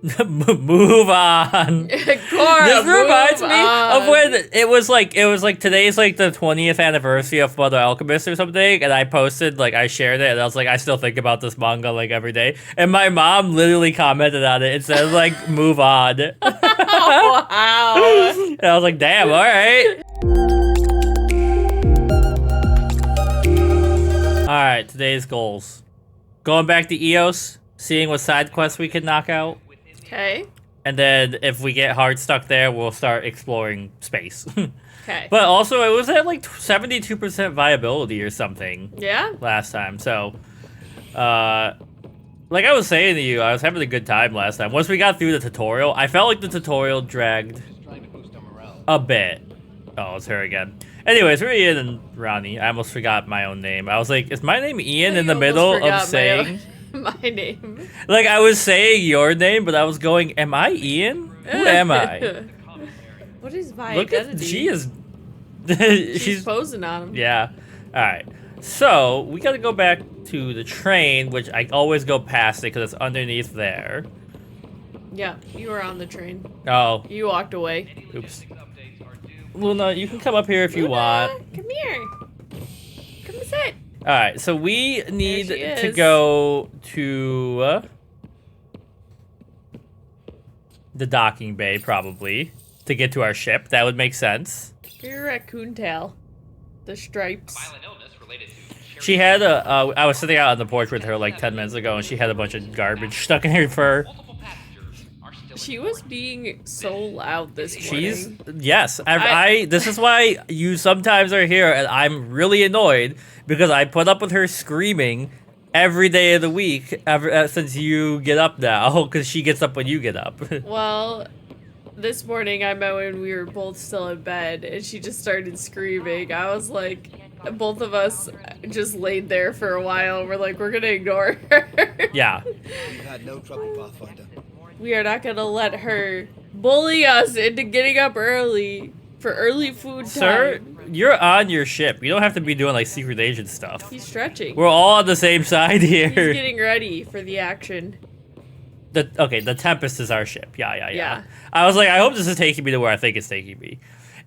Move on. Cora, This reminds me on. of when it was like today's like the 20th anniversary of Fullmetal Alchemist or something, and I posted like I shared it, and I was like I still think about this manga like every day, and my mom literally commented on it and said like move on. Wow. And I was like, damn, all right. All right, today's goals: going back to Eos, seeing what side quests we can knock out. Okay. And then if we get hard stuck there, we'll start exploring space. Okay. But also, it was at like 72% viability or something Yeah. last time. So, like I was saying to you, I was having a good time last time. Once we got through the tutorial, I felt like the tutorial dragged a bit. Oh, it's her again. Anyways, we're Ian and Ronnie. I almost forgot my own name. I was like, is my name Ian in the middle of saying... My name. Like, I was saying your name, but I was going, am I Ian? Who am I? What is my Look identity? at, she is... She's posing on him. Yeah. Alright. So, we gotta go back to the train, which I always go past it because it's underneath there. Yeah, you were on the train. Oh. You walked away. Oops. Luna, you can come up here if you want. Come here. Come sit. Alright, so we need to is. go to the docking bay, probably, to get to our ship. That would make sense. Your raccoon tail. The stripes. She had I was sitting out on the porch with her like 10 minutes ago, and she had a bunch of garbage stuck in her fur. She was being so loud this morning. Yes. This is why you sometimes are here, and I'm really annoyed because I put up with her screaming every day of the week ever since you get up now, because she gets up when you get up. Well, this morning I met when we were both still in bed, and she just started screaming. I was like, both of us just laid there for a while. We're like, we're gonna ignore her. Yeah. We've had no trouble, Pathfinder. We are not gonna let her bully us into getting up early for early food time. Sir, you're on your ship. You don't have to be doing like secret agent stuff. He's stretching. We're all on the same side here. He's getting ready for the action. The Tempest is our ship. Yeah. Yeah. I was like, I hope this is taking me to where I think it's taking me.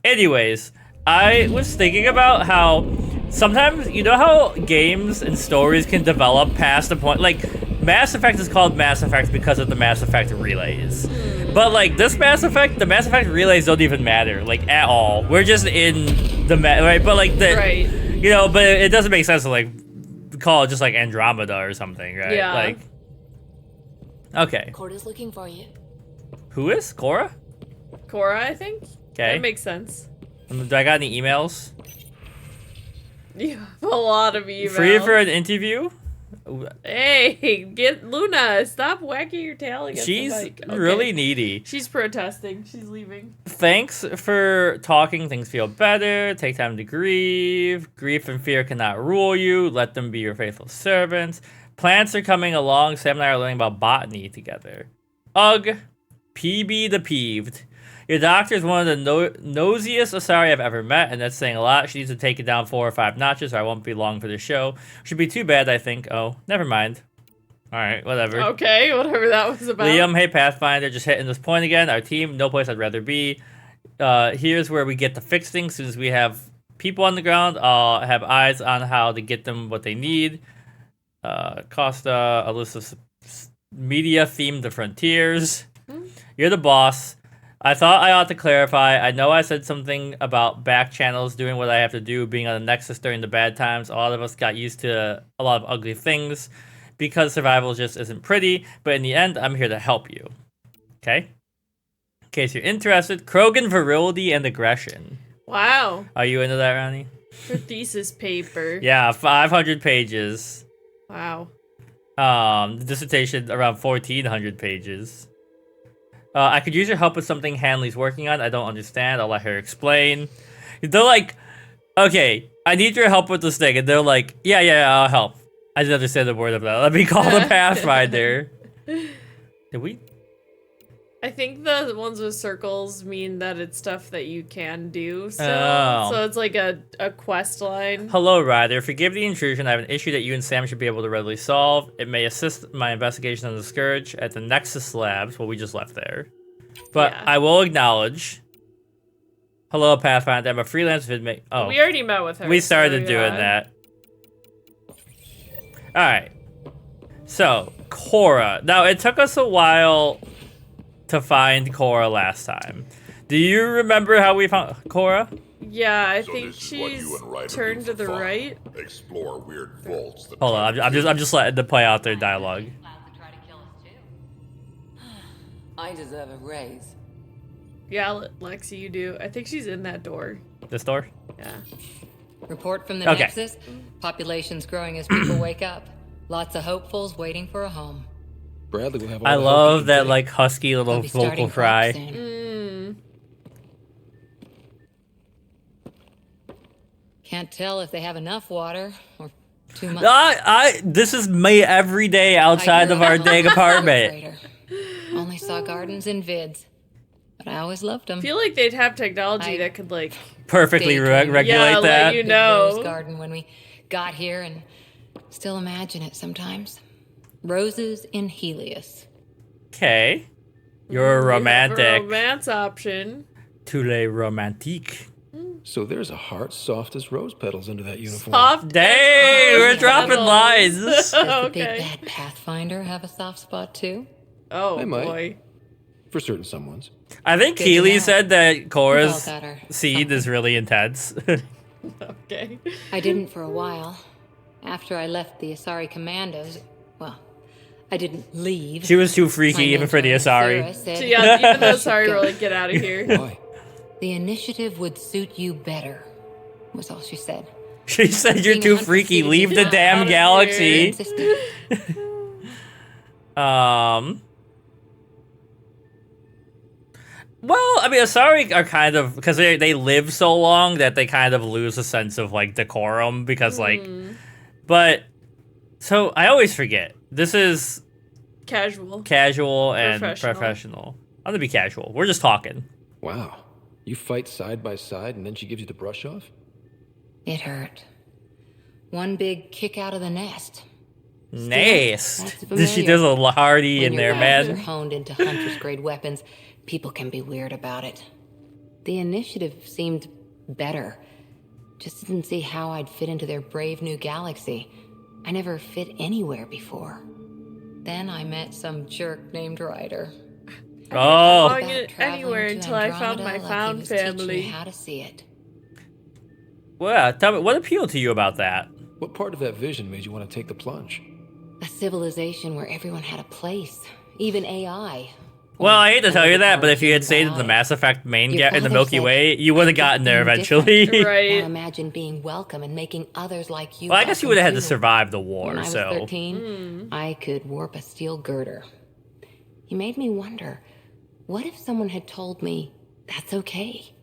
Anyways, I was thinking about how sometimes, you know how games and stories can develop past the point, like, Mass Effect is called Mass Effect because of the Mass Effect relays. But, like, the Mass Effect relays don't even matter, like, at all. We're just in the, right? But, like, Right. You know, but it doesn't make sense to, like, call it just, like, Andromeda or something, right? Yeah. Like, okay. Cora's looking for you. Who is? Cora? Cora, I think? Okay. That makes sense. Do I got any emails? You have a lot of emails. Free for an interview? Hey, get Luna, stop whacking your tail against She's the mic. Okay. really needy. She's protesting. She's leaving. Thanks for talking. Things feel better. Take time to grieve. Grief and fear cannot rule you. Let them be your faithful servants. Plants are coming along. Sam and I are learning about botany together. Ugh. PB the peeved. Your doctor is one of the nosiest Asari I've ever met, and that's saying a lot. She needs to take it down 4 or 5 notches, or I won't be long for the show. Should be too bad, I think. Oh, never mind. Alright, whatever. Okay, whatever that was about. Liam, hey Pathfinder, just hitting this point again. Our team, no place I'd rather be. Here's where we get to fix things. As soon as we have people on the ground, I'll have eyes on how to get them what they need. Costa, a list of media themed the frontiers. You're the boss. I thought I ought to clarify. I know I said something about back channels doing what I have to do, being on the Nexus during the bad times. A lot of us got used to a lot of ugly things because survival just isn't pretty. But in the end, I'm here to help you. Okay? In case you're interested, Krogan virility and aggression. Wow. Are you into that, Ronnie? Her thesis paper. Yeah, 500 pages. Wow. The dissertation around 1,400 pages. I could use your help with something Hanley's working on. I don't understand. I'll let her explain. They're like, okay, I need your help with this thing. And they're like, yeah, I'll help. I didn't understand the word of that. Let me call the Pathfinder. Did we? I think the ones with circles mean that it's stuff that you can do still. Oh. So it's like a quest line. Hello, Ryder. Forgive the intrusion. I have an issue that you and Sam should be able to readily solve. It may assist my investigation on the Scourge at the Nexus Labs. Well, we just left there. But Yeah. I will acknowledge. Hello, Pathfinder. I'm a freelance vidmaker. Oh, We already met with her. we started so, doing yeah. that. All right. So, Cora. Now, it took us a while to find Cora last time. Do you remember how we found Cora? Yeah, I So think this is what she's you and Ryder turned do to the for fun. right. Explore weird vaults. That Hold on, I'm just letting them play out their dialogue. I deserve a raise. Yeah, Lexi, you do. I think she's in that door. This door? Yeah. Report from the Okay. Nexus. Population's growing as people wake up. Lots of hopefuls waiting for a home. Bradley will have all I the love help he that can like husky little They'll be vocal starting fry. clock soon. Can't tell if they have enough water or too much. This is me every day outside of our dang apartment. Freighter. Only saw gardens in vids, but I always loved them. I feel like they'd have technology I- that could like Perfectly Daydream. regulate Yeah, let that. you know. Rose garden when we got here, and still imagine it sometimes. Roses in Helios. Okay. You're a we have romantic. a romance option. Tu les romantique. So there's a heart soft as rose petals under that uniform. Soft. Dang, we're as dropping petals. lines. Does the big Okay. bad Pathfinder have a soft spot too? Oh I might. boy. For certain someone's. I think Good to Keely know. said that We've Cora's all got our seed something. is really intense. Okay. I didn't for a while. After I left the Asari Commandos, well, I didn't leave. She was too freaky My even for the mentor, Asari. Sarah, said, So yeah, even though "You should sorry, go." we're like, get out of here. Why? The initiative would suit you better, was all she said. She said you're Being too 100% freaky. Leave the out damn of galaxy. Insisted. Well, I mean, Asari are kind of because they live so long that they kind of lose a sense of like decorum because like, but so I always forget. This is Casual. casual and Professional. professional. I'm gonna be casual. We're just talking. Wow. You fight side by side and then she gives you the brush off? It hurt. One big kick out of the nest. Nice. that's She does a hardy When in your there, weapons are man. honed into hunter's grade weapons, people can be weird about it. The initiative seemed better. Just didn't see how I'd fit into their brave new galaxy. I never fit anywhere before. Then I met some jerk named Ryder. Oh, Belong About it traveling anywhere to until I found Andromeda my like he found was teaching me family. how to see it. well, tell me what appealed to you about that. What part of that vision made you want to take the plunge? A civilization where everyone had a place, even AI. Well, I hate to tell you that, but if you had Origin stayed in the biology. Mass Effect main Your in the father Milky said, Way, you would have gotten there "Something eventually. different." Right. Now imagine being welcome and making others like you. Well, I guess you welcome would have had to too. survive the When war, I was so 13, I could warp a steel girder. He made me wonder, what if someone had told me that's okay?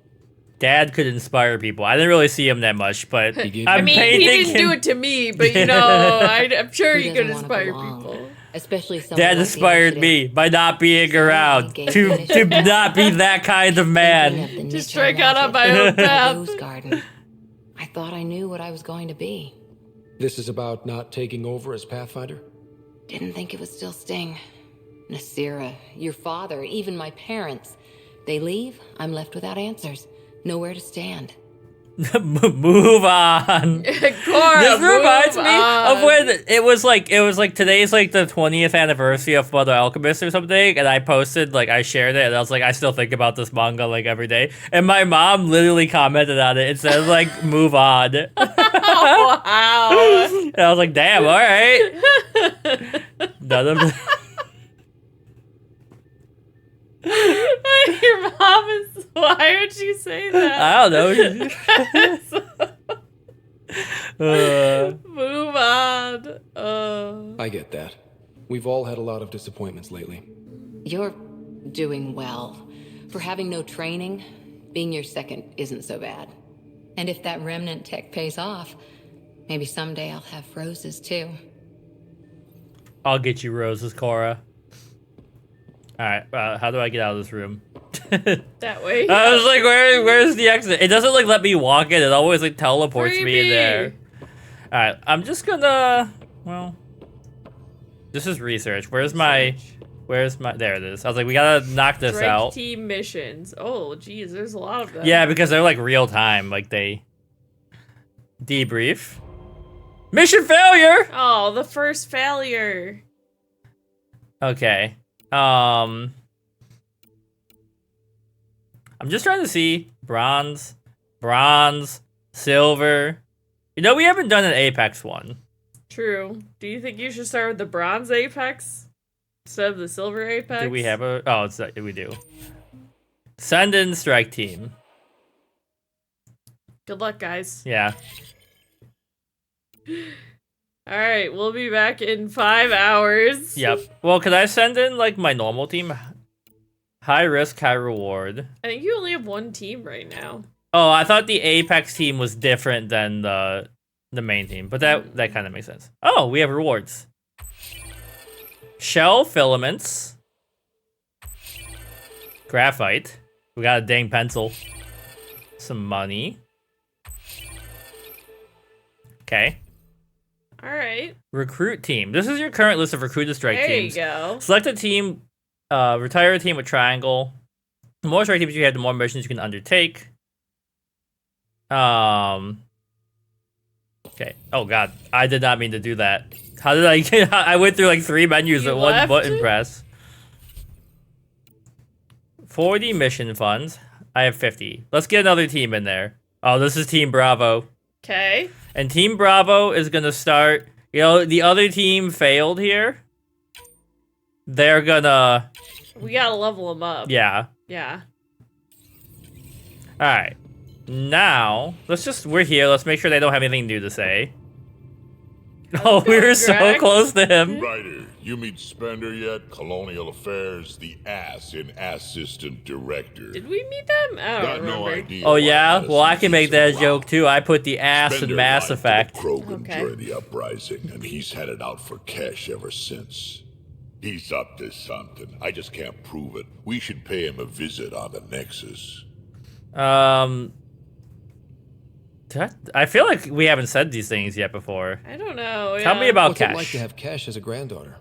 Dad could inspire people. I didn't really see him that much, but gave I'm I mean, he painting didn't do him. it to me, but you know, I'm sure Who he doesn't could wanna inspire belong? people. Especially someone Dad like the inspired initiative. me by not being So I around gave to initiative. not be that kind of Thinking man. of the Just nature strike out on magic my own of the path. Rose garden. I thought I knew what I was going to be. This is about not taking over as Pathfinder? Didn't think it would still sting. Nasira, your father, even my parents. They leave, I'm left without answers. Nowhere to stand. Move on. Cora, This reminds move me on. of when it was like today's like the 20th anniversary of Full Alchemist or something, and I posted like I shared it, and I was like I still think about this manga like every day, and my mom literally commented on it and said like move on, and Wow. I was like damn, all right. None of Your mom is. Why would you say that? I don't know. Move on. I get that. We've all had a lot of disappointments lately. You're doing well. For having no training, being your second isn't so bad. And if that remnant tech pays off, maybe someday I'll have roses too. I'll get you roses, Cora. right, how do I get out of this room? That way. I was like, where's the exit? It doesn't like let me walk in. It always like teleports me in there. All right, I'm just gonna. Well, this is research. Where's my? There it is. I was like, we gotta knock this Drack out. team missions. Oh, geez, there's a lot of them. Yeah, because they're like real time. Like they debrief. Mission failure. Oh, the first failure. Okay. I'm just trying to see bronze, silver. You know, we haven't done an Apex one. True. Do you think you should start with the bronze apex instead of the silver apex? Do we have a? Oh, we do. Send in strike team. Good luck, guys. Yeah. All right, we'll be back in 5 hours. Yep. Well, could I send in like my normal team? High risk, high reward. I think you only have one team right now. Oh, I thought the Apex team was different than the main team, but that kind of makes sense. Oh, we have rewards. Shell filaments. Graphite. We got a dang pencil. Some money. Okay. All right. Recruit team. This is your current list of recruited strike teams. There you go. Select a team. Retire a team with triangle. The more strike teams you have, the more missions you can undertake. Okay. Oh god, I did not mean to do that. How did I get? I went through like 3 menus at one button press. 40 mission funds. I have 50. Let's get another team in there. Oh, this is Team Bravo. Okay. And Team Bravo is gonna start. You know, the other team failed here. They're gonna. We gotta level them up. Yeah. Yeah. All right. Now, we're here. Let's make sure they don't have anything new to say. Oh, we were so Drack. close to him. Ryder, you meet Spender yet? Colonial Affairs, the ass in assistant director. Did we meet them? I don't Got remember. no idea. Oh why yeah? Madison Well, I can make keeps that him joke around. too. I put the ass in Spender Mass lied to the Effect. Krogan Okay. during the uprising, and he's had it out for cash ever since. He's up to something. I just can't prove it. We should pay him a visit on the Nexus. I feel like we haven't said these things yet before. I don't know. Tell yeah. me about What's it like Cash. to have Cash as a granddaughter?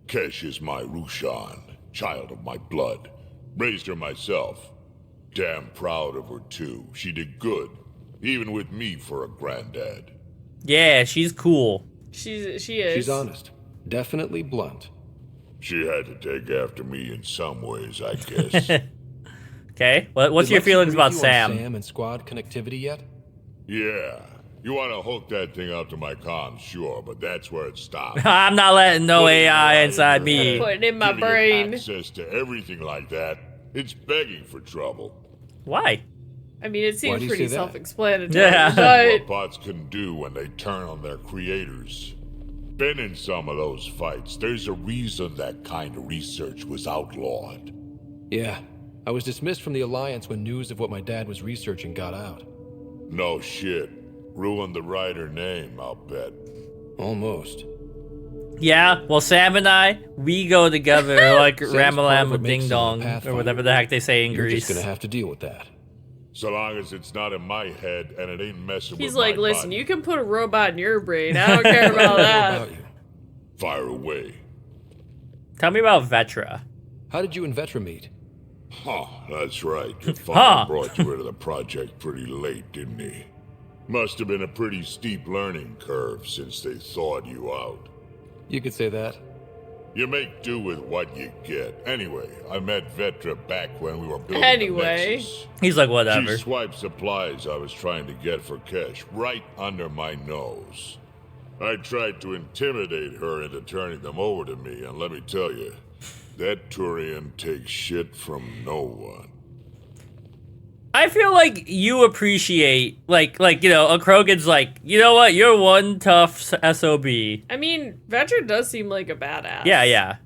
Kesh is my Rushan, child of my blood. Raised her myself. Damn proud of her too. She did good, even with me for a granddad. Yeah, she's cool. She is. She's honest. Definitely blunt. She had to take after me in some ways, I guess. Okay, what's Did your Lexi feelings brief about you on Sam? Sam and squad connectivity yet? Yeah. You want to hook that thing up to my comms, sure, but that's where it stops. I'm not letting no Putting it AI right inside in your me. head, Putting it in my giving it brain. access to everything like that. It's begging for trouble. Why? I mean, it Why seems do you pretty say that? self-explanatory. Yeah. But What bots can do when they turn on their creators. Been in some of those fights. There's a reason that kind of research was outlawed. Yeah. I was dismissed from the Alliance when news of what my dad was researching got out. No shit. Ruined the writer name, I'll bet. Almost. Yeah, well, Sam and I, we go together like Sam's part of Ramalama what makes Ding him a Dong, or Pathfinder. whatever the heck they say in You're Greece. just gonna have to deal with that. So long as it's not in my head and it ain't messing he's with like, my listen, body. you can put a robot in your brain. I don't care about What that. about you? Fire away. Tell me about Vetra. How did you and Vetra meet? Huh, that's right. Your Huh. father brought you into the project pretty late, didn't he? Must have been a pretty steep learning curve since they thawed you out. You could say that. You make do with what you get. Anyway, I met Vetra back when we were building Anyway. the Nexus. He's like, She whatever. swiped supplies I was trying to get for Kesh right under my nose. I tried to intimidate her into turning them over to me, and let me tell you, that Turian takes shit from no one. I feel like you appreciate, like you know, a Krogan's like, you know what, you're one tough SOB. I mean, Vetra does seem like a badass. Yeah.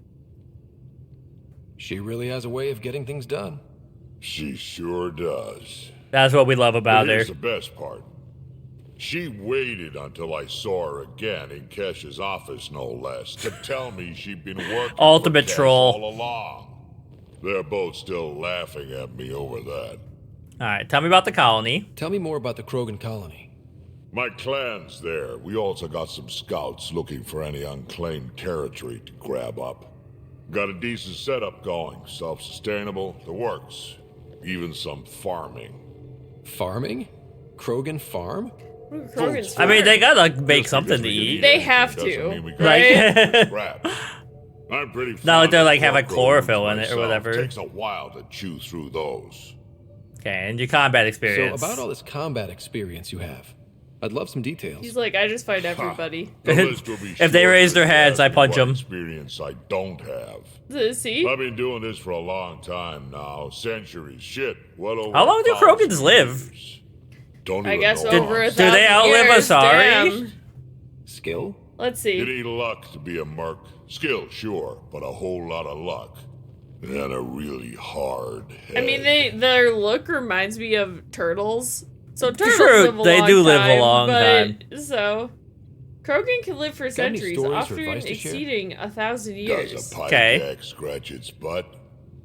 She really has a way of getting things done. She sure does. That's what we love about But her. here's the best part. She waited until I saw her again in Kesh's office, no less, to tell me she'd been working Ultimate for Kesh troll. all along. They're both still laughing at me over that. All right, tell me about the colony. Tell me more about the Krogan colony. My clan's there. We also got some scouts looking for any unclaimed territory to grab up. Got a decent setup going. Self-sustainable, the works. Even some farming. Farming? Krogan farm? Krogan's I mean, they smart. gotta make Just something because to we can eat. They anything have doesn't to, mean we can right? Crap. I'm pretty Not like they're, like, have, fond like, of chlorophyll Krogans in it or myself. whatever. Takes a while to chew through those. Okay, and your combat experience. So about all this combat experience you have, I'd love some details. He's like, I just fight everybody. The list will be If they short raise their if you hands, ask I me punch what 'em. Experience I don't have. See? I've been doing this for a long time now, centuries. Shit, well over. How long do 1,000 Krogans live? years. Don't I even guess know. over Do they 1,000 outlive years, Asari? damn. Skill? Let's You see. need luck to be a merc. Skill, sure, but a whole lot of luck. And a really hard head. I mean, their look reminds me of turtles. So turtles True, live a they long do live a time, long but, time. So, Krogan can live for Got any centuries, stories or often advice to share? exceeding 1,000 Does years. a pipe Okay. jack scratch its butt?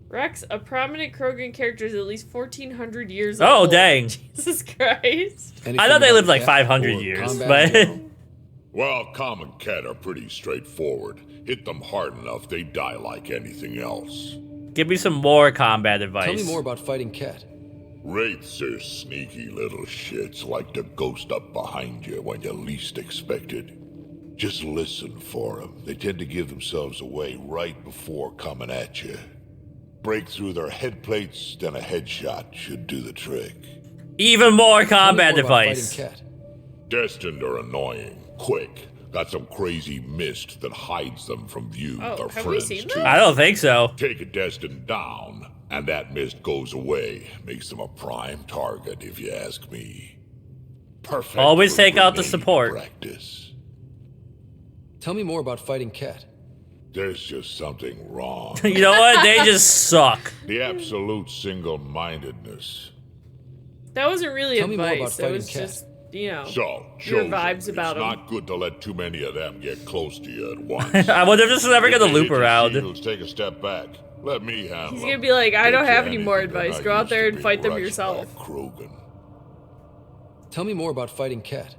Rex, a prominent Krogan character, is at least 1,400 years Oh, old. dang. Jesus Christ. Anything I thought they about lived like tech 500 or years, combat but in general? Well, common cat are pretty straightforward. Hit them hard enough, they die like anything else. give me some more combat advice. Tell me more about fighting Cat. Wraiths are sneaky little shits, like to ghost up behind you when you least expect it. Just listen for them. They tend to give themselves away right before coming at you. Break through their head plates, then a headshot should do the trick. Even more Tell me combat more about advice. fighting Cat. Destined are annoying, quick. Got some crazy mist that hides them from view. Oh, Their have we friends, seen too. that? I don't think so. Take a Destined down, and that mist goes away. Makes them a prime target, if you ask me. Perfect. Always for take out the grenade support. Practice. Tell me more about fighting Cat. There's just something wrong. You know what? They just suck. The absolute single-mindedness. That wasn't really Tell me more about advice. That fighting was Cat. just, you know. So, Your chosen, vibes about it's 'em. not good to let too many of them get close to you at once. I wonder if this is ever If gonna they loop hit your around. shields, take a step back. Let me handle He's them. gonna be like, I Bet don't you have any more anything they're advice. not Go out used there to and being fight them rushed by yourself. Krogan. Tell me more about fighting Cat.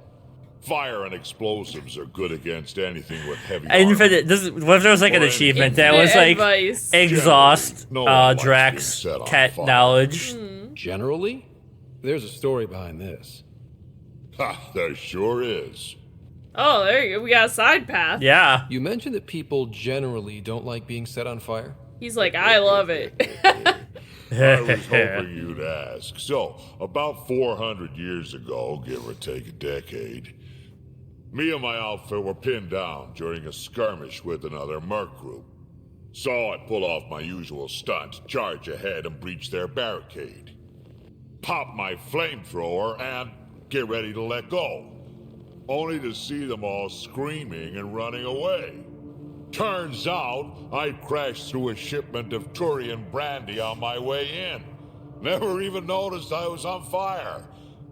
Fire and explosives are good against anything with heavy Infinite. What if there was like an Or achievement that Infinite was like advice. exhaust No one likes being Drack's set on cat fire. knowledge? Generally? There's a story behind this. Ha, there sure is. Oh, there you go. We got a side path. Yeah. You mentioned that people generally don't like being set on fire. He's like, I love it. I was hoping you'd ask. So, about 400 years ago, give or take a decade, me and my outfit were pinned down during a skirmish with another merc group. So I pull off my usual stunt, charge ahead and breach their barricade. Pop my flamethrower and get ready to let go. Only to see them all screaming and running away. Turns out, I crashed through a shipment of Turian brandy on my way in. Never even noticed I was on fire.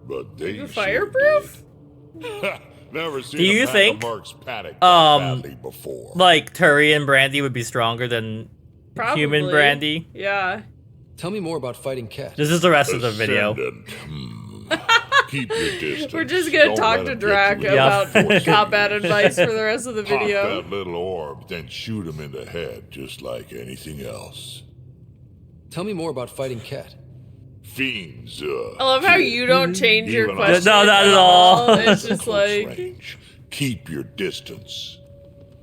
But they You're sure fireproof? did. Never seen Do you a pack think, of mercs panic that badly before. Like Turian brandy would be stronger than human Probably. brandy? Yeah. Tell me more about fighting Cat. This is the rest of the video. Ascendant. Keep your distance. We're just gonna Don't talk let to 'em get Drack you Yeah. about combat advice for the rest of the Pop video. that little orb, then shoot him in the head, just like anything else. Tell me more about fighting Cat. Fiends, I love how you don't change your Even on question. No, not at all. It's just close like, range. Keep your distance.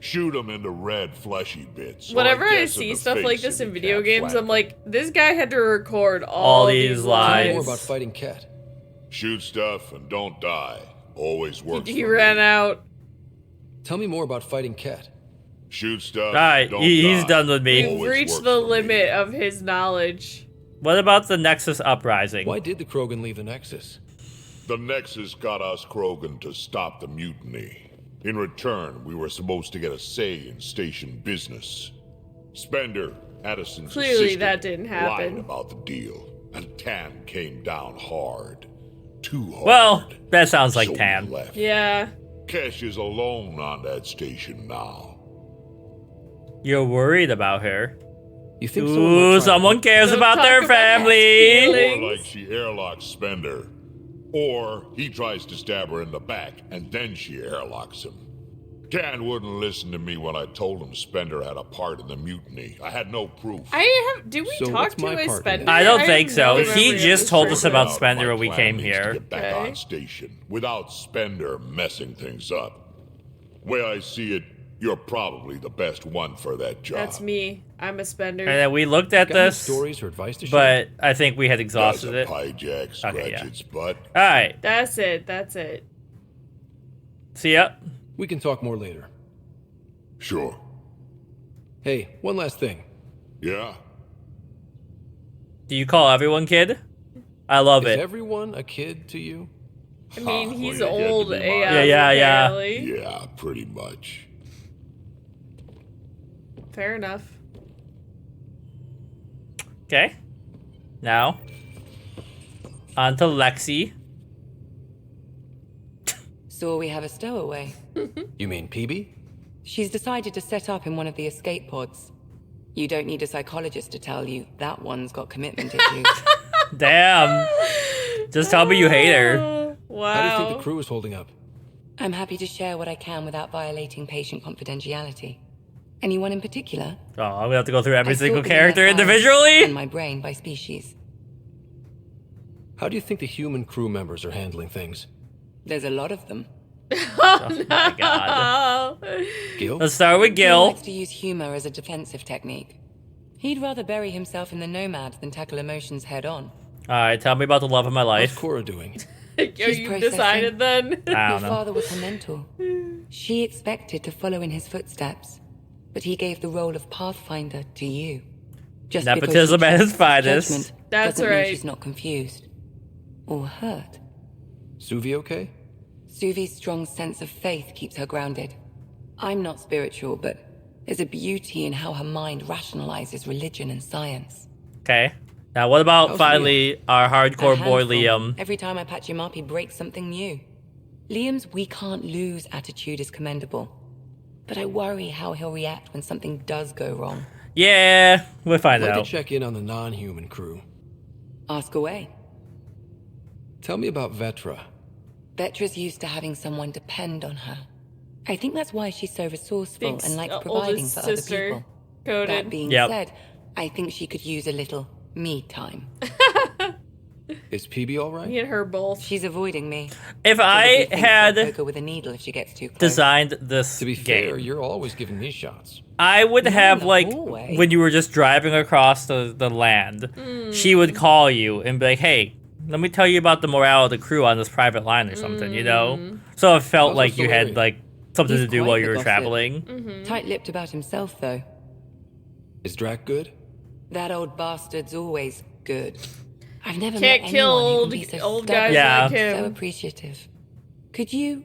Shoot him in the red, fleshy bits. or whenever I guess in see the stuff face like if this you in video can't games, flank I'm like, this guy had to record All all these these lines. Tell me lines. more about fighting Cat. Shoot stuff and don't die. Always works. He for ran me. out. Tell me more about fighting Cat. Shoot stuff. Alright, don't he's die. done with me. We've Always reached works the for limit me. of his knowledge. What about the Nexus Uprising? Why did the Krogan leave the Nexus? The Nexus got us Krogan to stop the mutiny. In return, we were supposed to get a say in station business. Spender, Addison's Clearly assistant, that didn't happen. lied about the deal, and Tan came down hard. Too hard. Well, that sounds like So we Tam. left. Yeah. Kesh is alone on that station now. You're worried about her. You think Ooh, someone cares Don't about talk their about family. feelings. Or like she airlocks Spender. Or he tries to stab her in the back, and then she airlocks him. Can wouldn't listen to me when I told him Spender had a part in the mutiny. I had no proof. Did we So talk what's to my a part in Spender? this? I don't have think so. no He memory of just this told us person. about Out, Spender my when we plan came needs here. To get back Okay. on station without Spender messing things up. Way I see it, you're probably the best one for that job. That's me. I'm a Spender. And then we looked at Got any this, stories or advice to share? but I think we had Does exhausted a it. pie jack scratch Okay, yeah. its butt? All right. That's it. That's it. See ya. We can talk more later. Sure. Hey, one last thing. Yeah? Do you call everyone kid? I love Is it. everyone a kid to you? I mean, Huh, he's well, you get to old be AF, mine. Yeah. apparently. Yeah, pretty much. Fair enough. Okay. Now, on to Lexi. So we have a stowaway. You mean PB? She's decided to set up in one of the escape pods. You don't need a psychologist to tell you that one's got commitment issues. Damn. Just tell me you hate her. Wow. How do you think the crew is holding up? I'm happy to share what I can without violating patient confidentiality. Anyone in particular? Oh, I'm gonna have to go through every I single sort them in character by fire individually. And my brain by species. How do you think the human crew members are handling things? There's a lot of them. Oh my god. Oh. Gil? Let's start with Gil Gil. likes to use humor as a defensive technique. He'd rather bury himself in the Nomad than tackle emotions head on. All right, tell me about the love of my How's life. Cora doing? Are She's you processing. decided then? I Your don't know. father was her mentor. She expected to follow in his footsteps, but he gave the role of Pathfinder to you. Just because Nepotism she at its trusts finest. judgment That's doesn't mean right. she's not confused or hurt. Suvi okay? Suvi's strong sense of faith keeps her grounded. I'm not spiritual, but there's a beauty in how her mind rationalizes religion and science. Okay. Now, what about How's finally our hardcore A boy handful. Liam? Every time I patch him up, he breaks something new. Liam's we can't lose attitude is commendable. But I worry how he'll react when something does go wrong. Yeah, we'll find I'd like out. to check in on the non-human crew. Ask away. Tell me about Vetra. Vetra's used to having someone depend on her. I think that's why she's so resourceful Thinks, and likes providing oldest for other sister people. coded. That being Yep. said, I think she could use a little me time. Is PB all right? Me and her both. She's avoiding me. If Probably I thinks I'll had poke her with a needle if she gets too close. designed this To be game, fair, you're always giving me shots. I would Not have in a like hallway. when you were just driving across the land, she would call you and be like, "Hey, let me tell you about the morale of the crew on this private line or something," you know? So it felt How's like the you had story? like something He's to do quite while the you were gossip. traveling. Tight-lipped about himself, though. Is Drack good? That old bastard's always good. I've never Can't met kill anyone who old, can be so old stubborn, guys Yeah. like so him. appreciative. Could you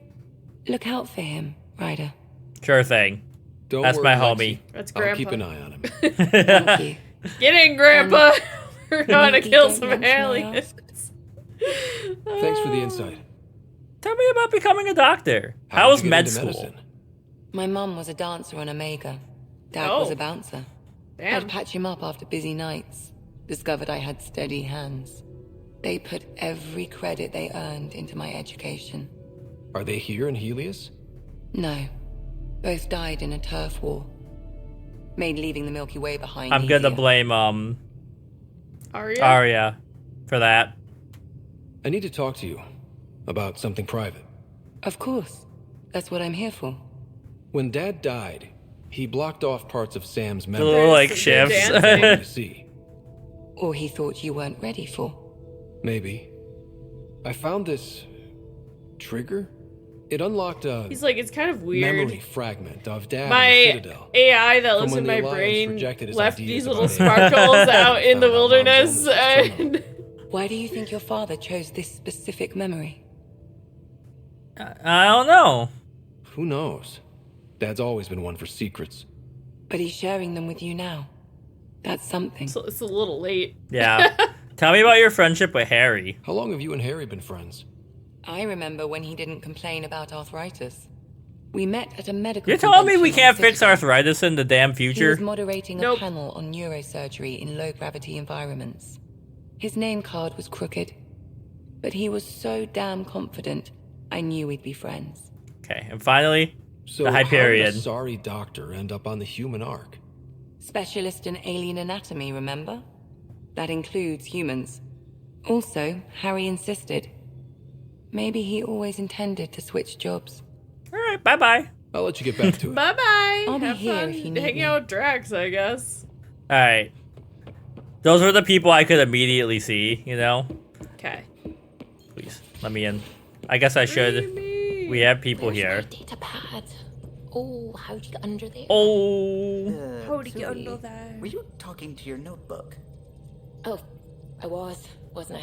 look out for him, Ryder? Sure thing. Don't That's worry, my Lexi. homie. That's I'll keep Grandpa. an eye on him. Thank you. Get in, Grandpa. We're going to Maybe kill don't some mention I aliens. asked. Thanks for the insight. Tell me about becoming a doctor. How did was you get med into school? medicine? My mum was a dancer on Omega. Dad was Oh. a bouncer. Damn. I'd patch him up after busy nights. Discovered I had steady hands. They put every credit they earned into my education. Are they here in Helios? No. Both died in a turf war. Made leaving the Milky Way behind I'm gonna easier. blame Arya? Arya for that. I need to talk to you about something private. Of course. That's what I'm here for. When Dad died, he blocked off parts of Sam's The memory. little like some shifts. good dancing. to see. Or he thought you weren't ready for. Maybe. I found this trigger. It unlocked a He's like, it's kind of weird. memory fragment of Dad in the My Citadel. AI that From lives when in the my Alliance brain rejected his left ideas these about little AI. sparkles out in the Found out Mom's wilderness. illness was terminal. And Why do you think your father chose this specific memory? I don't know. Who knows? Dad's always been one for secrets. But he's sharing them with you now. That's something. so it's a little late. Yeah. Tell me about your friendship with Harry. How long have you and Harry been friends? I remember when he didn't complain about arthritis. We met at a medical. You're telling me we convention can't in fix Citadel. arthritis in the damn He future? was moderating a Nope. panel on neurosurgery in low-gravity environments. His name card was crooked, but he was so damn confident, I knew we'd be friends. Okay, and finally, So the how did a Hyperion. sorry doctor end up on the human ark? Specialist in alien anatomy, remember? That includes humans. Also, Harry insisted. Maybe he always intended to switch jobs. All right, bye-bye. I'll let you get back to it. Bye bye. I'll be Have here fun if you need hanging me. out with Drax, I guess. All right. Those were the people I could immediately see, you know? Okay. Please, let me in. I guess I should. We have people here. Data pad. Oh, how'd you get under there? Oh. How to get Sorry. under there? Were you talking to your notebook? Oh, I wasn't I?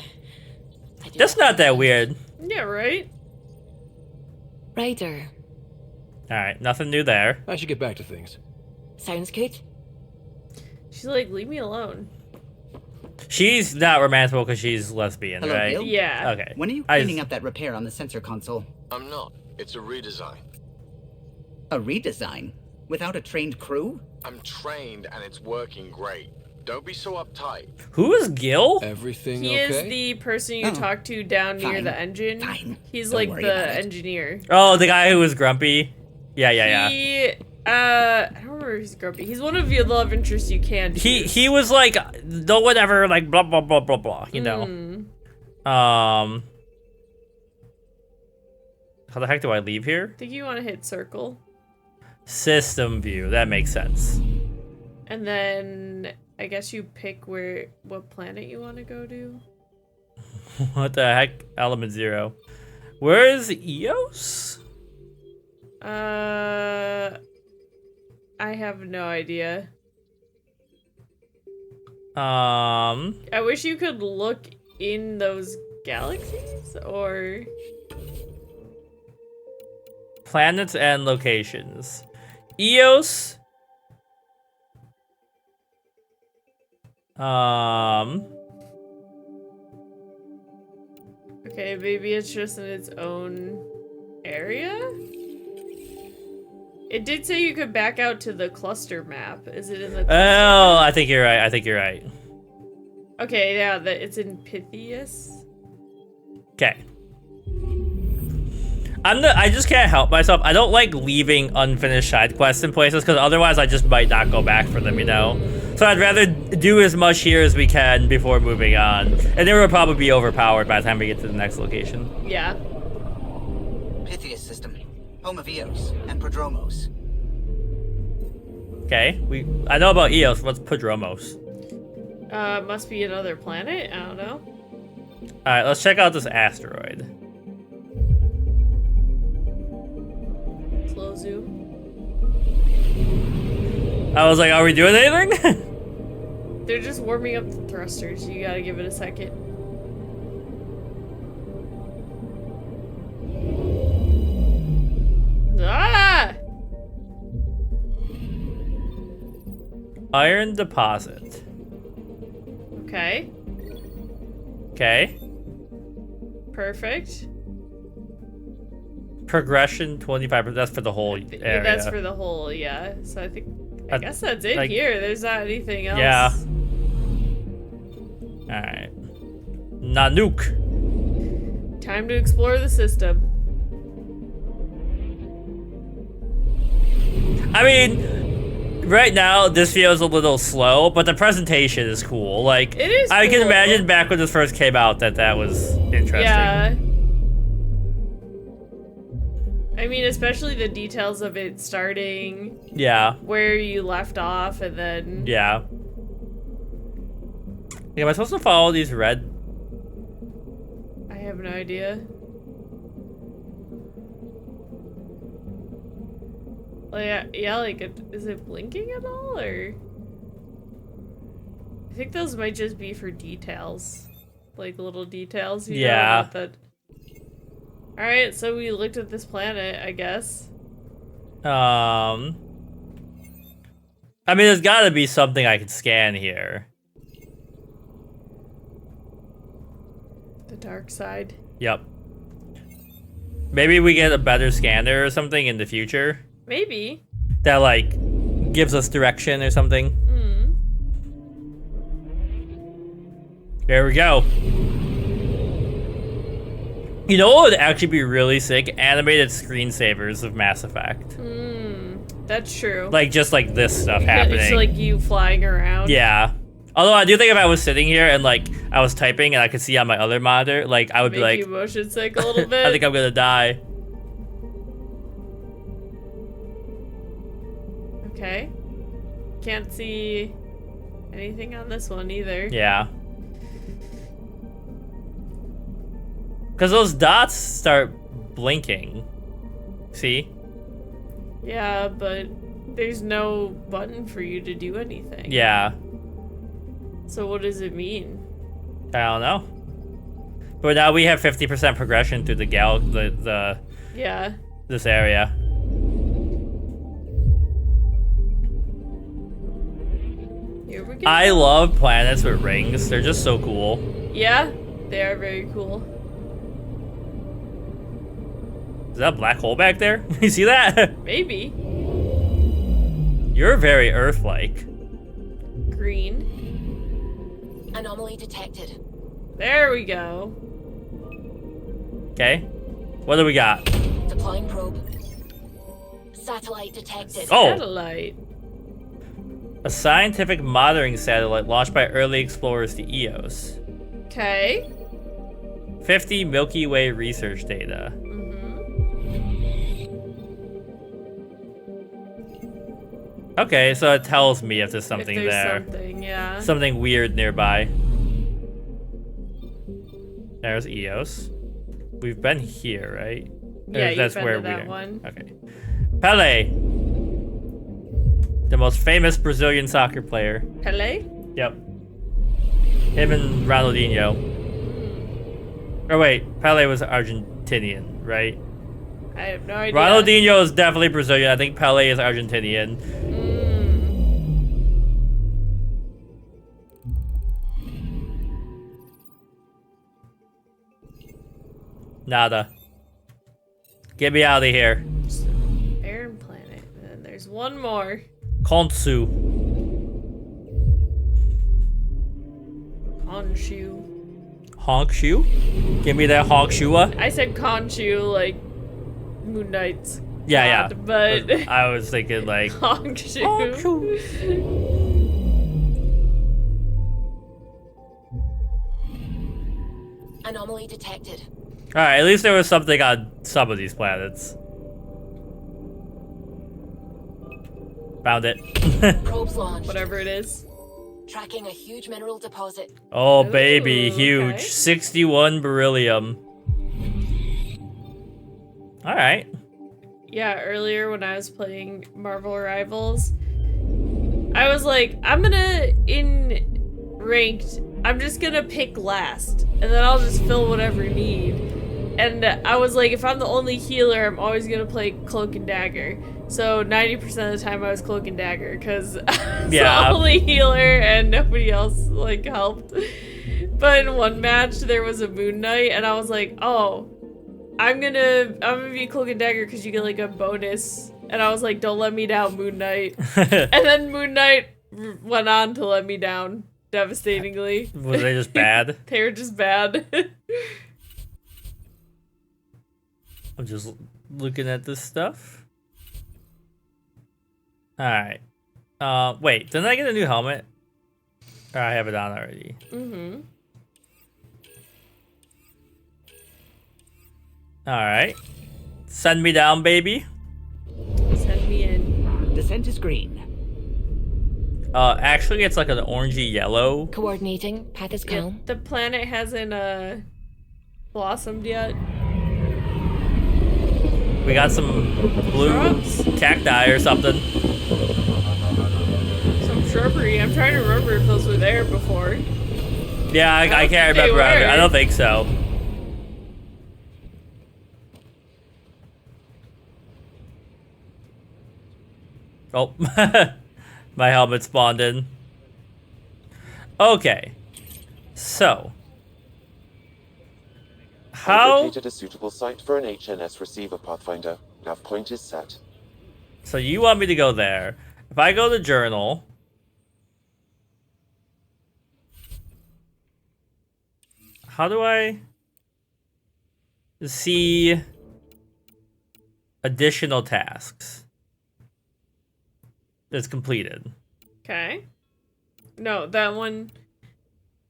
I do That's not that weird. Yeah, right? Raider. All right, nothing new there. I should get back to things. Sounds good. She's like, leave me alone. She's not romantic because she's lesbian, Hello, right? Bill? Yeah. Okay. When are you cleaning up that repair on the sensor console? I'm not. It's a redesign. A redesign? Without a trained crew? I'm trained and it's working great. Don't be so uptight. Who is Gil? Everything He okay? is the person you Oh, talk to down near fine, the engine. fine. He's Don't like worry the about it. engineer. Oh, the guy who was grumpy. Yeah. He, I don't remember if he's grumpy. He's one of your love interests you can choose. He was like, no one ever like blah blah blah blah blah. You know. How the heck do I leave here? I think you want to hit circle. System view. That makes sense. And then I guess you pick what planet you want to go to. What the heck? Element 0. Where is Eos? I have no idea. I wish you could look in those galaxies or Planets and locations. Eos. okay, maybe it's just in its own area. It did say you could back out to the cluster map. Is it in the? Oh, I think you're right. Okay, yeah, it's in Pytheas. Okay. I just can't help myself. I don't like leaving unfinished side quests in places because otherwise I just might not go back for them, you know? So I'd rather do as much here as we can before moving on. And then we'll probably be overpowered by the time we get to the next location. Yeah. Pytheas system. Home of Eos and Prodromos. Okay, I know about Eos. What's Prodromos? Must be another planet. I don't know. All right, let's check out this asteroid. Slow zoom. I was like, are we doing anything? They're just warming up the thrusters. You gotta give it a second. Ah! Iron deposit. Okay. Okay. Perfect. Progression 25%. That's for the whole area. That's for the whole, yeah. So I I guess that's it like- here. There's not anything else. Yeah. All right. Nanook. Time to explore the system. I mean, right now this feels a little slow, but the presentation is cool. Like, It is I can cool. imagine back when this first came out that was interesting. Yeah. I mean, especially the details of it starting, Yeah. where you left off, and then... Yeah. Am I supposed to follow these red? I have no idea. Like, yeah, like, is it blinking at all, or? I think those might just be for details. Like, little details, you know, Yeah. about that. Alright, so we looked at this planet, I guess. I mean, there's gotta be something I can scan here. The dark side. Yep. Maybe we get a better scanner or something in the future Maybe. that like gives us direction or something. There we go. You know what would actually be really sick? Animated screensavers of Mass Effect. That's true. Like, just like this stuff happening. It's like you flying around. Yeah. Although I do think if I was sitting here and like I was typing and I could see on my other monitor, like I would be like, you motion sick a little bit. I think I'm gonna die. Okay. Can't see anything on this one either. Yeah. Because those dots start blinking. See? Yeah, but there's no button for you to do anything. Yeah. So what does it mean? I don't know. But now we have 50% progression through the Yeah. this area. Here we go. I love planets with rings. They're just so cool. Yeah, they are very cool. Is that a black hole back there? You see that? Maybe. You're very Earth-like. Green. Anomaly detected. There we go. Okay. What do we got? Deploying probe. Satellite detected. Oh! Satellite. A scientific monitoring satellite launched by early explorers to Eos. Okay. 50 Milky Way research data. Okay, so it tells me if there's something if there's there. Something, yeah. Something weird nearby. There's Eos. We've been here, right? Yeah, Or that's you've been where to that we one. Okay. Pele, the most famous Brazilian soccer player. Pele? Yep. Him and Ronaldinho. Or wait, Pele was Argentinian, right? I have no idea. Ronaldinho is definitely Brazilian. I think Pele is Argentinian. Nada. Get me out of here. Barren planet. And then there's one more. Konsu. Khonshu. Honkshu? Give me that Honkshua. I said Khonshu like Moon Knight's Yeah, god, yeah. but I was thinking like Khonshu. Anomaly detected. Alright, at least there was something on some of these planets. Found it. Probes launched. Whatever it is. Tracking a huge mineral deposit. Oh, baby, Ooh, huge. okay. 61 beryllium. Alright. Yeah, earlier when I was playing Marvel Rivals, I was like, in ranked, I'm just gonna pick last, and then I'll just fill whatever need. And I was like, if I'm the only healer, I'm always gonna play Cloak and Dagger. So 90% of the time I was Cloak and Dagger, because I was the only healer and nobody else like helped. But in one match there was a Moon Knight, and I was like, oh, I'm gonna be Cloak and Dagger because you get like a bonus. And I was like, don't let me down, Moon Knight. And then Moon Knight went on to let me down devastatingly. Was they just bad? They were just bad. I'm just looking at this stuff. Alright. Wait, didn't I get a new helmet? Or I have it on already. Mm-hmm. Alright. Send me down, baby. Send me in. Descent is green. Actually, it's like an orangey yellow. Coordinating. Path is Yeah, calm. the planet hasn't blossomed yet. We got some blue Shrubs? cacti or something. Some shrubbery. I'm trying to remember if those were there before. Yeah, I can't They remember. were. I don't think so. Oh, my helmet spawned in. Okay, so How? I've located a suitable site for an HNS receiver, Pathfinder. Nav point is set. So you want me to go there. If I go to journal... How do I see additional tasks that's completed? Okay. No, that one.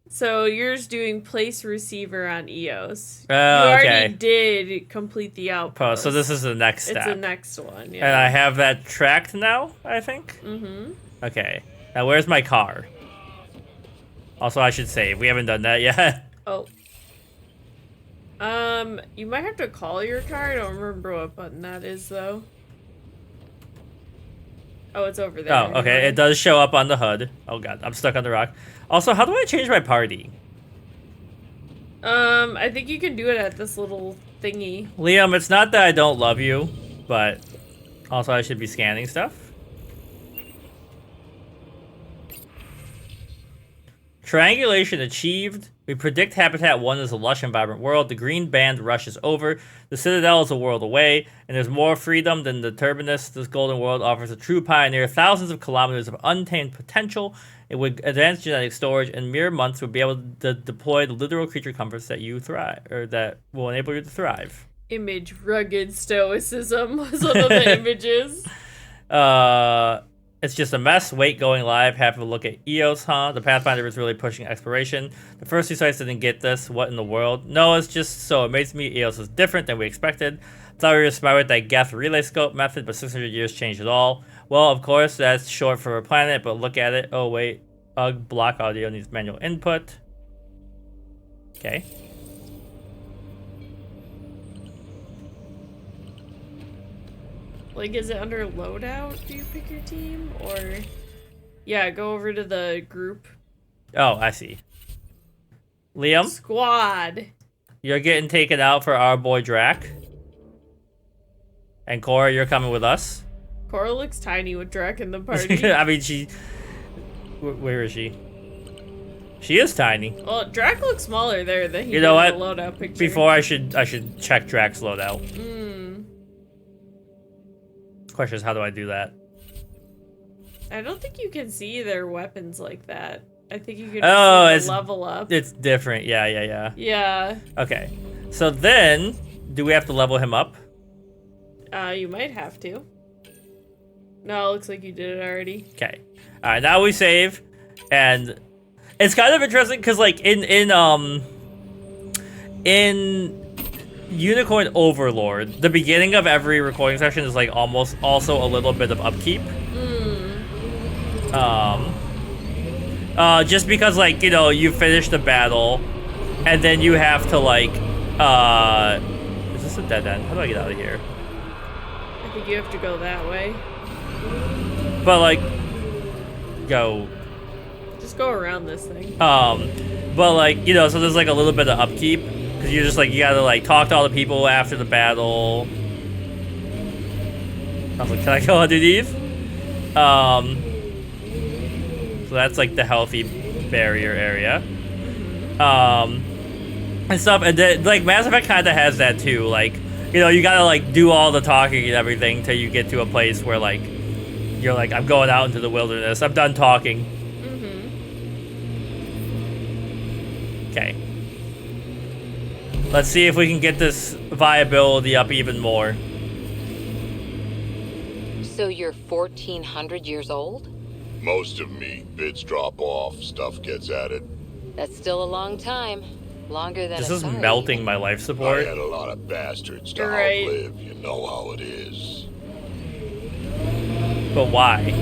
So yours doing place receiver on Eos. Oh, you already okay. did complete the outpost. So this is the next step. It's the next one, yeah. And I have that tracked now, I think? Mm-hmm. Okay. Now where's my car? Also, I should save. We haven't done that yet. Oh. You might have to call your car. I don't remember what button that is, though. Oh, it's over there. Oh, okay. It does show up on the HUD. Oh god, I'm stuck on the rock. Also, how do I change my party? I think you can do it at this little thingy. Liam, it's not that I don't love you, but also I should be scanning stuff. Triangulation achieved. We predict Habitat 1 is a lush and vibrant world. The green band rushes over. The Citadel is a world away, and there's more freedom than the Turbinus. This golden world offers a true pioneer. Thousands of kilometers of untamed potential. It would advance genetic storage in mere months would be able to deploy the literal creature comforts that you thrive, or that will enable you to thrive. Image rugged stoicism was one of the images. It's just a mess. Wait, going live. Have a look at Eos, huh? The Pathfinder is really pushing exploration. The first two sites didn't get this. What in the world? No, it's just so amazing me. Eos is different than we expected. Thought we were smart with that Geth relay scope method, but 600 years changed it all. Well, of course, that's short for a planet, but look at it. Oh, wait. Block audio needs manual input. Okay. Like, is it under loadout? Do you pick your team? Or... Yeah, go over to the group. Oh, I see. Liam? Squad. You're getting taken out for our boy Drack. And Cora, you're coming with us. Cora looks tiny with Drack in the party. I mean, she... Where is she? She is tiny. Well, Drack looks smaller there than he you know did what? in the loadout picture. Before I should check Drack's loadout. Question is, how do I do that? I don't think you can see their weapons like that. I think you can see the level up. It's different. Yeah. Yeah. Okay. So then, do we have to level him up? You might have to. No, it looks like you did it already. Okay. All right. Now we save, and it's kind of interesting because, like, in Unicorn Overlord, the beginning of every recording session is like almost also a little bit of upkeep. Just because, like, you know, you finish the battle, and then you have to, like, is this a dead end? How do I get out of here? I think you have to go that way. But, like, go. Just go around this thing. But, like, you know, so there's like a little bit of upkeep. Because you're just like, you gotta like talk to all the people after the battle. I was like, can I go underneath? So that's like the healthy barrier area. And stuff. And then, like, Mass Effect kind of has that too. Like, you know, you gotta like do all the talking and everything till you get to a place where like, you're like, I'm going out into the wilderness. I'm done talking. Okay. Let's see if we can get this viability up even more. So you're 1,400 years old? Most of me. Bits drop off, stuff gets added. That's still a long time. Longer than This a is sorry. melting my life I support. had a lot of bastards to Right. outlive. You know how it is. But why?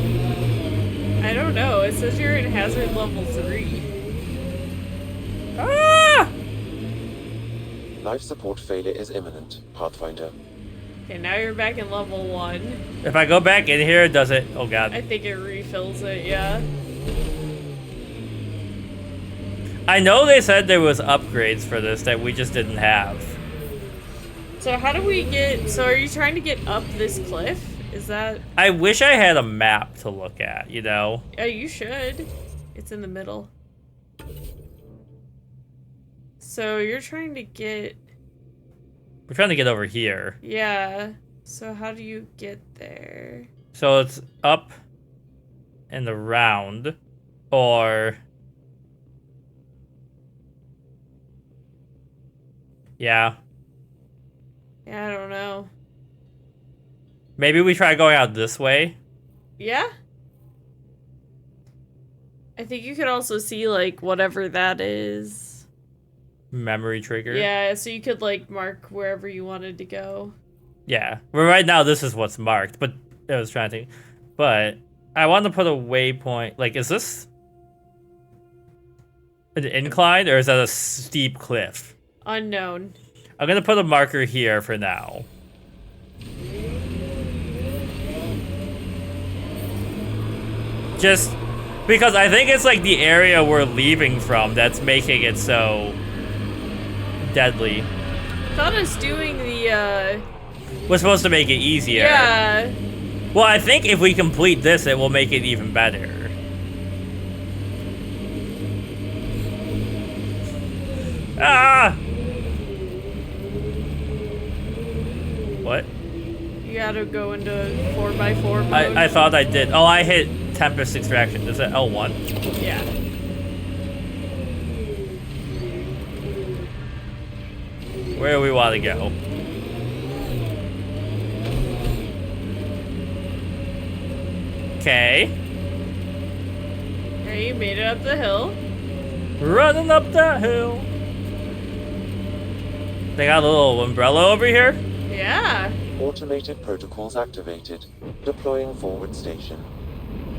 I don't know. It says you're in hazard level 3. Ah! Life support failure is imminent, Pathfinder. Okay, now you're back in level 1. If I go back in here, does it? Oh god. I think it refills it, yeah. I know they said there was upgrades for this that we just didn't have. So how do we get... So are you trying to get up this cliff? Is that... I wish I had a map to look at, you know? Yeah, you should. It's in the middle. So you're trying to get... We're trying to get over here. Yeah. So how do you get there? So it's up and around, or... Yeah. Yeah, I don't know. Maybe we try going out this way? Yeah? I think you could also see, like, whatever that is. Memory trigger? Yeah, so you could, like, mark wherever you wanted to go. Yeah. Well, right now this is what's marked, but I was trying to think. But I want to put a waypoint. Like, is this an incline, or is that a steep cliff? Unknown. I'm going to put a marker here for now. Just because I think it's like the area we're leaving from that's making it so deadly. I thought us doing the, We're supposed to make it easier. Yeah. Well, I think if we complete this, it will make it even better. Ah! What? You gotta go into 4x4 mode. I thought I did. Oh, I hit Tempest Extraction. Is it L1? Yeah. Where do we want to go? Okay. Okay, you made it up the hill. Running up that hill. They got a little umbrella over here? Yeah. Automated protocols activated. Deploying forward station.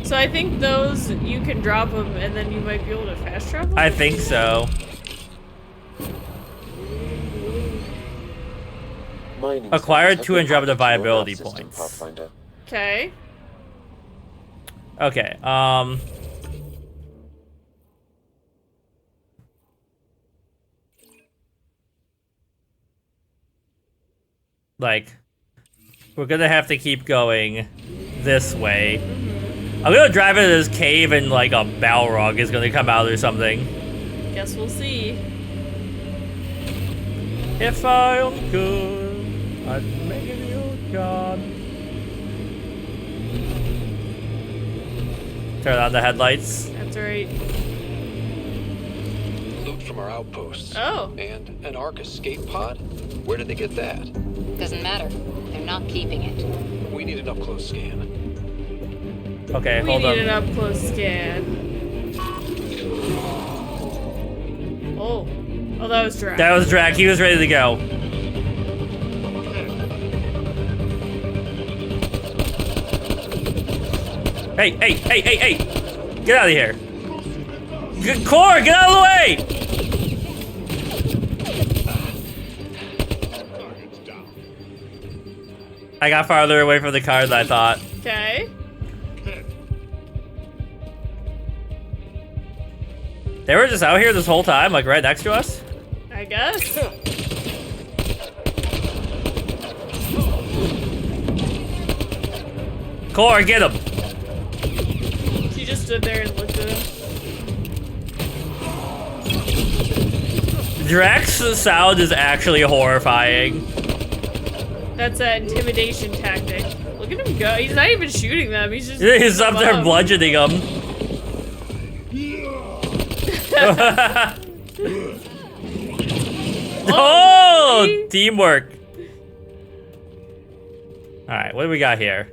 So I think those, you can drop them and then you might be able to fast travel? I think so. Mining Acquired sites 2 have been Andromeda added to your viability nav system, points. Okay. Pathfinder. Okay, like, we're gonna have to keep going this way. I'm gonna drive into this cave and like a Balrog is gonna come out or something. Guess we'll see. If I am good, I'd make you God. Turn on the headlights. That's right. Loot from our outposts. Oh. And an Ark escape pod? Where did they get that? Doesn't matter. They're not keeping it. We need an up-close scan. Okay, We hold need on. an up-close scan. Oh. Oh, that was Drack. That was Drack. He was ready to go. Hey, hey, hey, hey, hey! Get out of here. Cora, get out of the way! I got farther away from the car than I thought. Okay. They were just out here this whole time, like right next to us? I guess. Cora, get him! She just stood there and looked at him. Drax's sound is actually horrifying. That's an intimidation tactic. Look at him go. He's not even shooting them. He's just. He's up there above. bludgeoning them. Oh, see? teamwork. All right, what do we got here?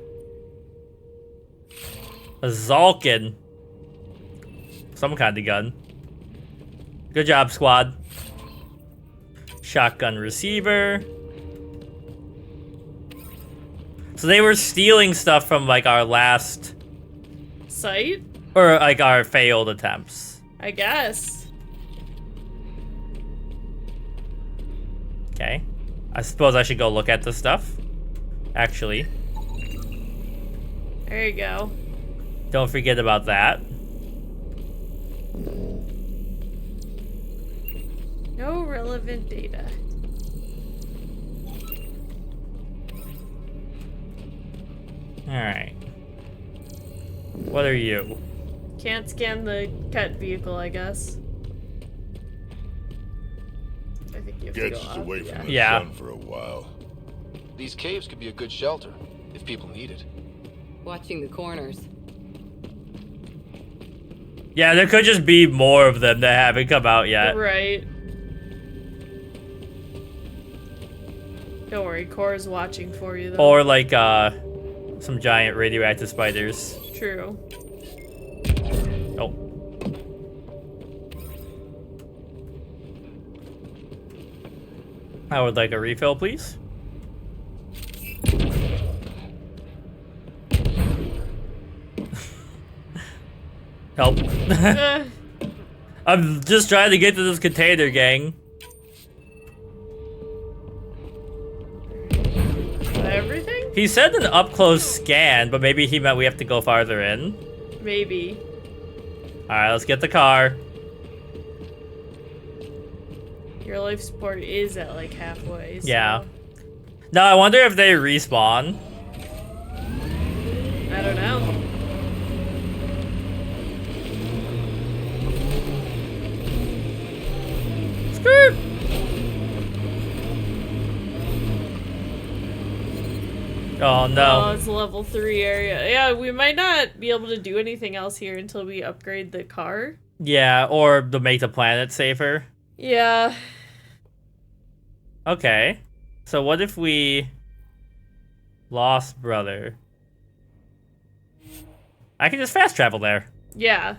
A Zalkin. Some kind of gun. Good job, squad. Shotgun receiver. So they were stealing stuff from like our last, Sight? or like our failed attempts. I guess. Okay. I suppose I should go look at the stuff. Actually, There you go. don't forget about that. No relevant data. Alright. What are you? Can't scan the cut vehicle, I guess. I think you have to Gets go us up. away from the Yeah. sun for a while. These caves could be a good shelter, if people need it. Watching the corners. Yeah, there could just be more of them that haven't come out yet. Right. Don't worry, Cora's watching for you, though. Or like some giant radioactive spiders. True. Oh. I would like a refill, please. Help. I'm just trying to get to this container, gang. Everything? He said an up-close scan, but maybe he meant we have to go farther in. Maybe. Alright, let's get the car. Your life support is at like halfway. So. Yeah. Now, I wonder if they respawn. I don't know. Skirt! Oh, no. Oh, it's a level 3 area. Yeah, we might not be able to do anything else here until we upgrade the car. Yeah, or to make the planet safer. Yeah. Okay. So what if we lost brother? I can just fast travel there. Yeah.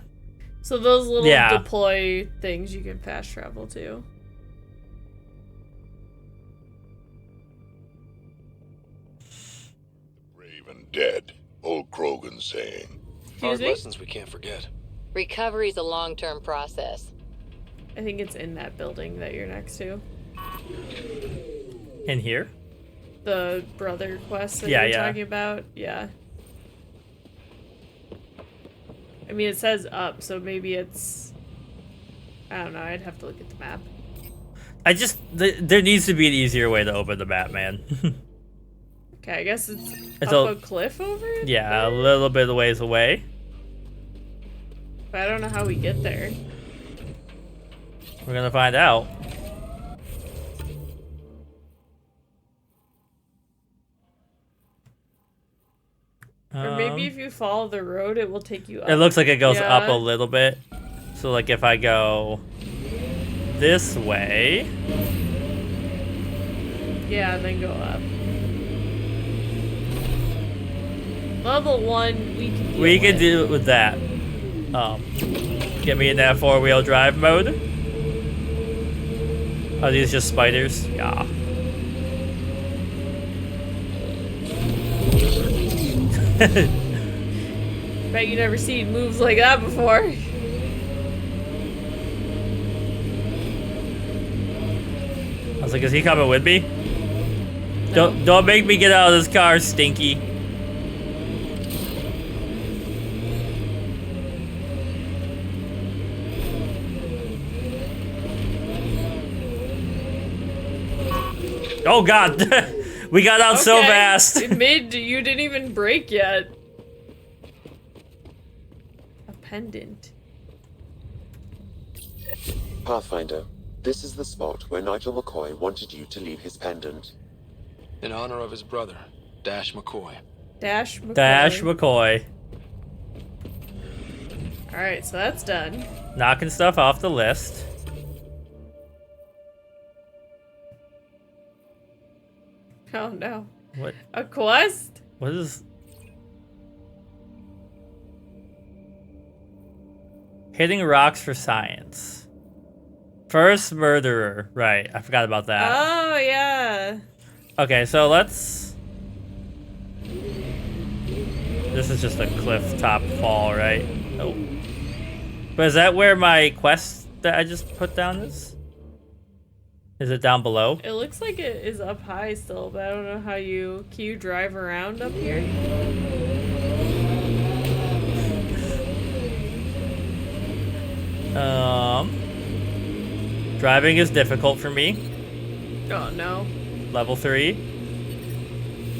So those little Yeah. deploy things you can fast travel to. Brave and dead. Old Krogan saying. Excuse Hard me? lessons we can't forget. Recovery's a long-term process. I think it's in that building that you're next to. In here? The brother quest that Yeah, you're yeah. talking about. Yeah. I mean, it says up, so maybe it's... I don't know, I'd have to look at the map. I just... there needs to be an easier way to open the map, man. Okay, I guess it's It's up a- a cliff over it? Yeah, a little bit of ways away. But I don't know how we get there. We're gonna find out. Or maybe if you follow the road, it will take you up. It looks like it goes up a Yeah. little bit. So like if I go this way, Yeah, then go up. Level 1, we can we deal could do it with that. Get me in that 4-wheel drive mode. Are these just spiders? Yeah. Bet you never seen moves like that before. I was like, is he coming with me? No. Don't make me get out of this car, Stinky. Oh god, we got out so Okay. fast. Mid, you didn't even break yet. A pendant. Pathfinder, this is the spot where Nigel McCoy wanted you to leave his pendant. In honor of his brother, Dash McCoy. Dash McCoy. Dash McCoy. Alright, so that's done. Knocking stuff off the list. Oh no. What? A quest? What is... Hitting rocks for science. First murderer. Right, I forgot about that. Oh, yeah. Okay, so let's... This is just a cliff top fall, right? Oh. But is that where my quest that I just put down is? Is it down below? It looks like it is up high still, but I don't know how you... Can you drive around up here? Driving is difficult for me. Oh, no. Level 3.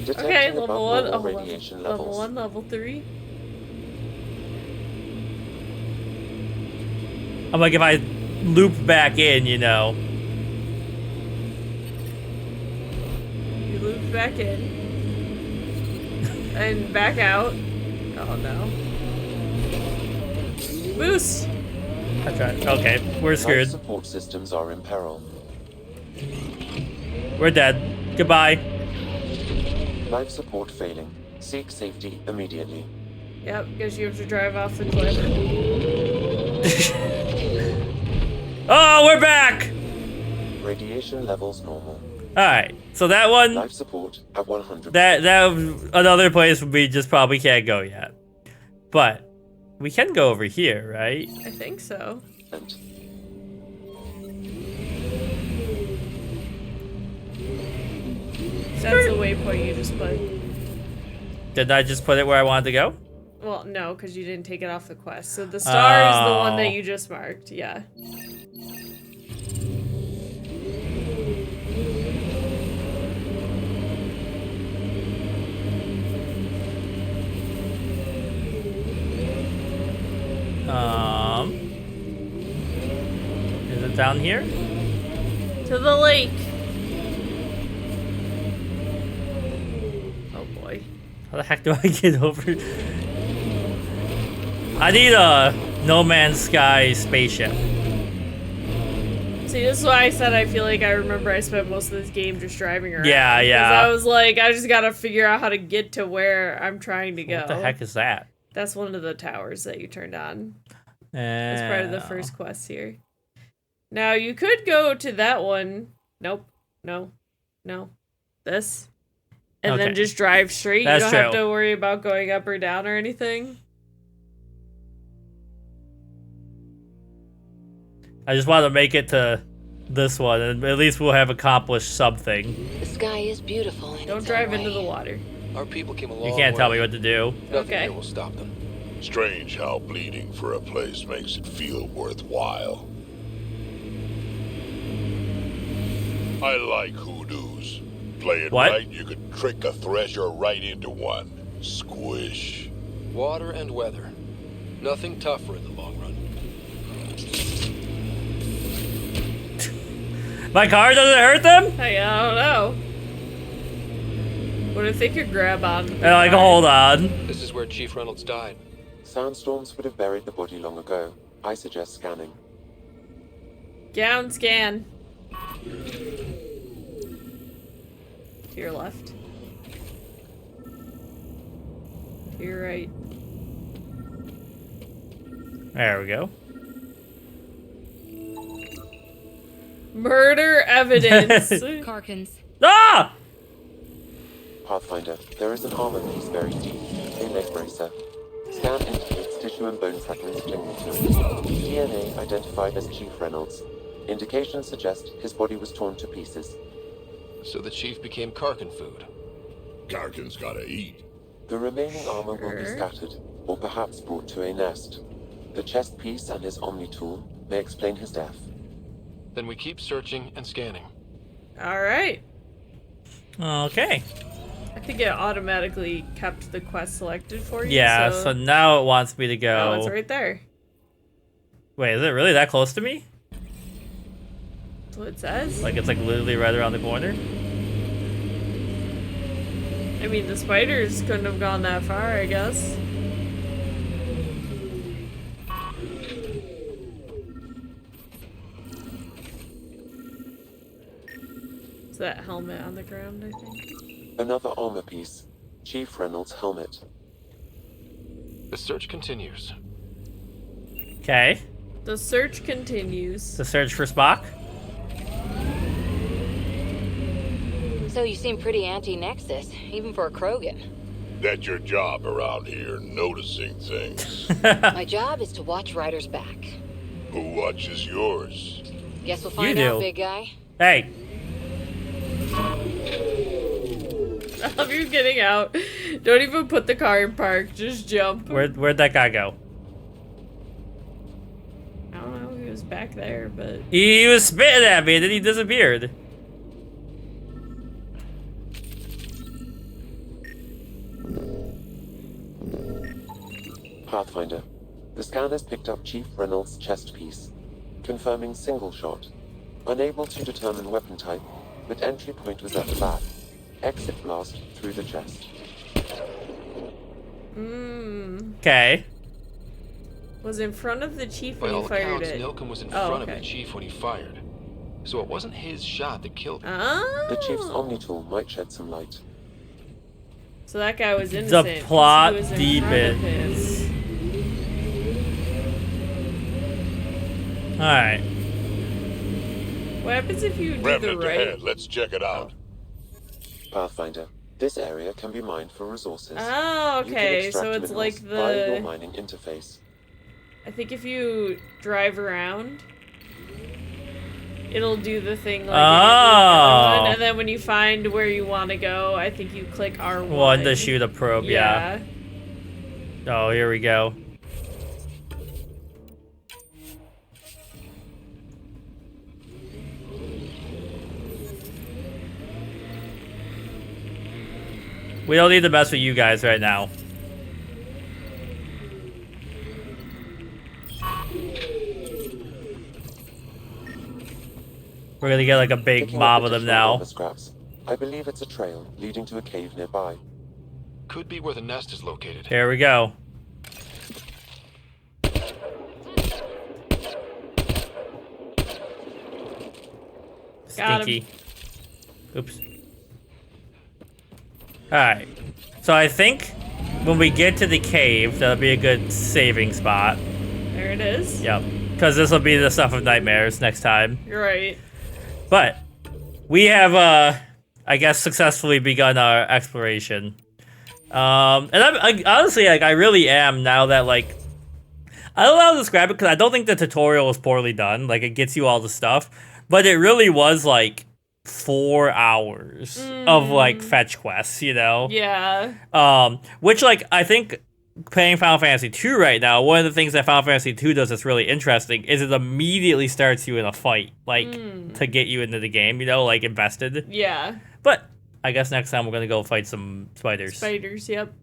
Detecting Okay, above level 1. normal Oh, radiation level levels. 1, level 3. I'm like, if I loop back in, you know. back in. And back out. Oh no. Boost! That's right. Okay, we're Life screwed. support systems are in peril. We're dead. Goodbye. Life support failing. Seek safety immediately. Yep, because you have to drive off the cliff. Oh, we're back! Radiation levels normal. Alright, so that one, Life support at 100. that another place we just probably can't go yet. But we can go over here, right? I think so. That's the waypoint you just put. Did I just put it where I wanted to go? Well, no, because you didn't take it off the quest. So the star is the one that you just marked. Yeah. Is it down here? To the lake. Oh boy. How the heck do I get over? I need a No Man's Sky spaceship. See, this is why I said I feel like I remember I spent most of this game just driving around. Yeah, yeah. 'Cause I was like, I just gotta figure out how to get to where I'm trying to go. What the heck is that? That's one of the towers that you turned on. It's part of the Oh. first quest here. Now, you could go to that one. Nope. No. No. This. And then Okay. just drive straight. That's you don't have true. to worry about going up or down or anything. I just want to make it to this one, and at least we'll have accomplished something. The sky is beautiful. In Don't its drive own into way. the water. Our people came a long You can't tell way. me what to do. Nothing Okay. here will stop them. Strange how bleeding for a place makes it feel worthwhile. I like hoodoos. Play it What? right, you could trick a thresher right into one. Squish. Water and weather. Nothing tougher in the long run. My car doesn't hurt them? Hey, I don't know. What if they could grab on? And like, hold on. This is where Chief Reynolds died. Sandstorms would have buried the body long ago. I suggest scanning. Down scan. To your left. To your right. There we go. Murder evidence. Karkins. Ah! Pathfinder, there is an armor piece buried deep. A leg bracer. Scan indicates tissue and bone fragments clinging to it. DNA identified as Chief Reynolds. Indications suggest his body was torn to pieces. So the Chief became Karkin food. Karkin's gotta eat. The remaining armor will be Sure. scattered, or perhaps brought to a nest. The chest piece and his Omni tool may explain his death. Then we keep searching and scanning. Alright. Okay. I think it automatically kept the quest selected for you. Yeah, so now it wants me to go. Oh, it's right there. Wait, is it really that close to me? That's what it says. Like, it's like literally right around the corner? I mean, the spiders couldn't have gone that far, I guess. Is that helmet on the ground, I think? Another armor piece. Chief Reynolds' helmet. The search continues. Okay. The search continues. The search for Spock? So you seem pretty anti-Nexus, even for a Krogan. That's your job around here, noticing things. My job is to watch Ryder's back. Who watches yours? Guess we'll find You out, do. big guy. Hey. I love you getting out. Don't even put the car in park. Just jump. Where'd that guy go? I don't know. He was back there, but He was spitting at me and then he disappeared. Pathfinder. The scanners picked up Chief Reynolds' chest piece, confirming single shot. Unable to determine weapon type, but entry point was at the back. Exit blast through the chest. Okay. Was in front of the chief when By all he fired accounts, it. Nilkum was in Oh, front okay. of the chief when he fired. So it wasn't his shot that killed him. Oh. The chief's Omni tool might shed some light. So that guy was innocent. The 'cause plot he was in front of deepens. him. Alright. What happens if you do the Remnant right? ahead. Let's check it out. Pathfinder, this area can be mined for resources. Oh, You can okay. extract So it's minerals like via your the. mining interface. I think if you drive around, it'll do the thing like Oh. one, and then when you find where you want to go, I think you click R1. One to shoot a probe, Yeah. Oh, here we go. We don't need to mess with you guys right now. We're gonna get like a big Picking mob up of them additional now. armor scraps. I believe it's a trail leading to a cave nearby. Could be where the nest is located. Here we go. Got him. Stinky. Oops. Alright. So I think when we get to the cave, that'll be a good saving spot. There it is. Yep. Because this will be the stuff of nightmares next time. You're right. But we have, I guess, successfully begun our exploration. And I honestly, like, I really am now that, like, I don't know how to describe it because I don't think the tutorial was poorly done. Like, it gets you all the stuff, but it really was like 4 hours of like fetch quests, you know? Yeah. Which, like, I think playing Final Fantasy 2 right now, one of the things that Final Fantasy 2 does that's really interesting is it immediately starts you in a fight, like, to get you into the game, you know, like, invested. Yeah. But I guess next time we're gonna go fight some spiders. Spiders, yep.